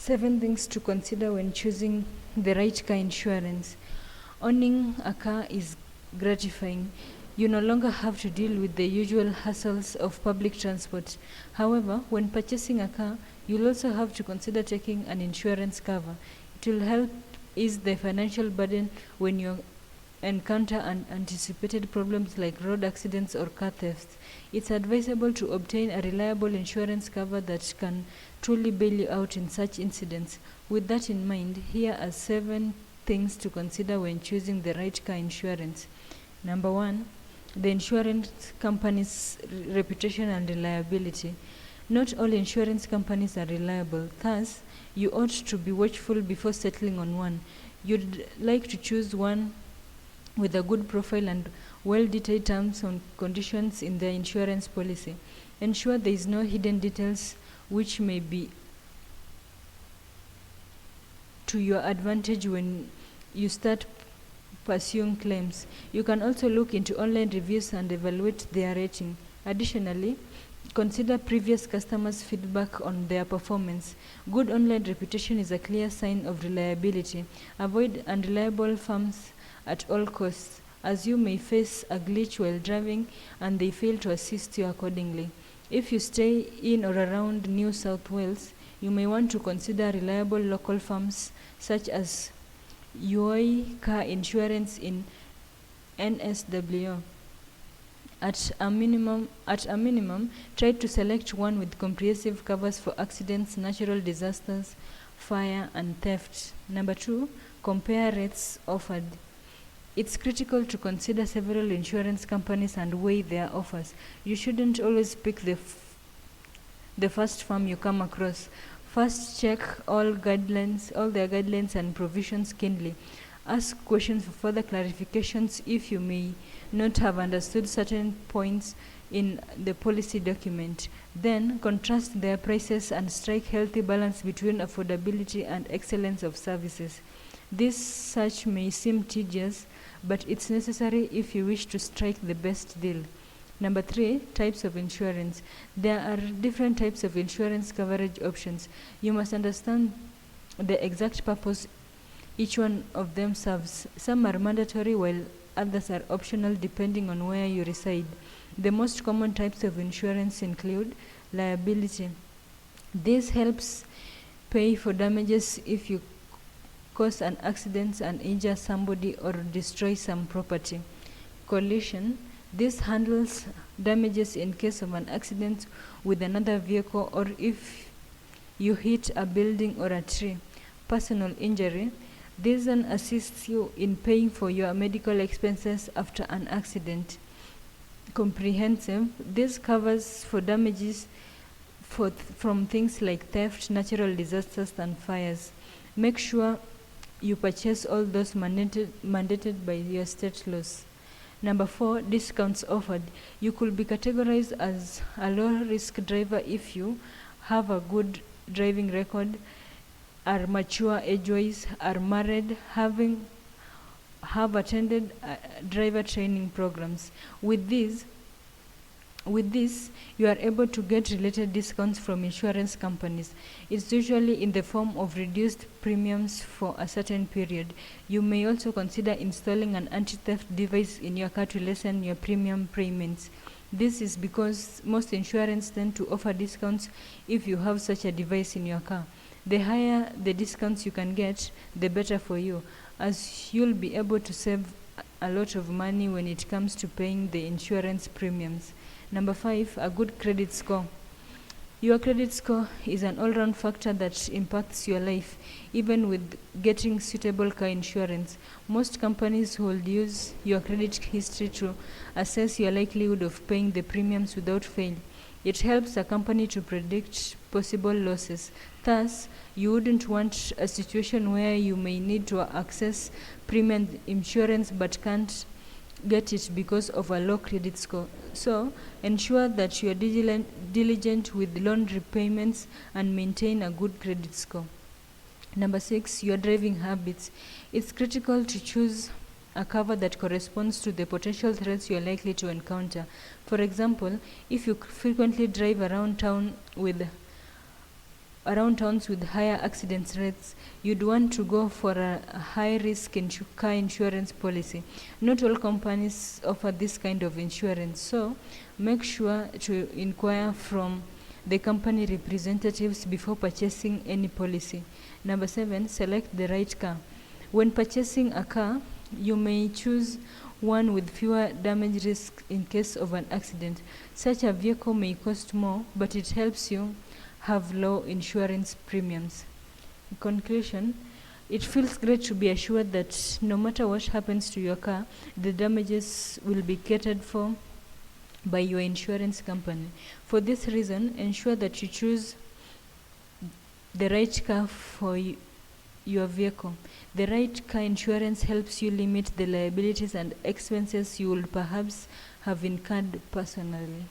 7 things to consider when choosing the right car insurance. Owning a car is gratifying. You no longer have to deal with the usual hassles of public transport. However, when purchasing a car, you'll also have to consider taking an insurance cover. It will help ease the financial burden when you encounter unanticipated problems like road accidents or car thefts. It's advisable to obtain a reliable insurance cover that can truly bail you out in such incidents. With that in mind, here are 7 things to consider when choosing the right car insurance. Number 1, the insurance company's reputation and reliability. Not all insurance companies are reliable, thus, you ought to be watchful before settling on one. You'd like to choose one with a good profile and well-detailed terms and conditions in their insurance policy. Ensure there is no hidden details which may be to your advantage when you start pursuing claims. You can also look into online reviews and evaluate their rating. Additionally, consider previous customers' feedback on their performance. Good online reputation is a clear sign of reliability. Avoid unreliable firms at all costs, as you may face a glitch while driving and they fail to assist you accordingly. If you stay in or around New South Wales, you may want to consider reliable local firms such as Uoi Car Insurance in NSW. At a minimum, try to select one with comprehensive covers for accidents, natural disasters, fire, and theft. Number 2, compare rates offered. It's critical to consider several insurance companies and weigh their offers. You shouldn't always pick the first firm you come across. First, check all their guidelines and provisions keenly. Ask questions for further clarifications if you may not have understood certain points in the policy document. Then, contrast their prices and strike healthy balance between affordability and excellence of services. This search may seem tedious, but it's necessary if you wish to strike the best deal. Number 3, types of insurance. There are different types of insurance coverage options. You must understand the exact purpose each one of them serves. Some are mandatory while others are optional depending on where you reside. The most common types of insurance include liability. This helps pay for damages if you cause an accident and injure somebody or destroy some property. Collision. This handles damages in case of an accident with another vehicle or if you hit a building or a tree. Personal injury. This one assists you in paying for your medical expenses after an accident. Comprehensive. This covers for damages from things like theft, natural disasters, and fires. Make sure you purchase all those mandated by your state laws. Number 4, discounts offered. You could be categorized as a low-risk driver if you have a good driving record, are mature age-wise, are married, have attended driver training programs. With this, you are able to get related discounts from insurance companies. It's usually in the form of reduced premiums for a certain period. You may also consider installing an anti-theft device in your car to lessen your premium payments. This is because most insurance tend to offer discounts if you have such a device in your car. The higher the discounts you can get, the better for you, as you'll be able to save a lot of money when it comes to paying the insurance premiums. Number 5, a good credit score. Your credit score is an all-round factor that impacts your life, even with getting suitable car insurance. Most companies will use your credit history to assess your likelihood of paying the premiums without fail. It helps a company to predict possible losses. Thus, you wouldn't want a situation where you may need to access premium insurance but can't get it because of a low credit score. So, ensure that you are diligent with loan repayments and maintain a good credit score. Number 6, your driving habits. It's critical to choose a cover that corresponds to the potential threats you are likely to encounter. For example, if you frequently drive around town with around towns with higher accident rates, you'd want to go for a high-risk car insurance policy. Not all companies offer this kind of insurance, so make sure to inquire from the company representatives before purchasing any policy. Number 7, select the right car. When purchasing a car, you may choose one with fewer damage risks in case of an accident. Such a vehicle may cost more, but it helps you have low insurance premiums. In conclusion, it feels great to be assured that no matter what happens to your car, the damages will be catered for by your insurance company. For this reason, ensure that you choose the right car for your vehicle. The right car insurance helps you limit the liabilities and expenses you will perhaps have incurred personally.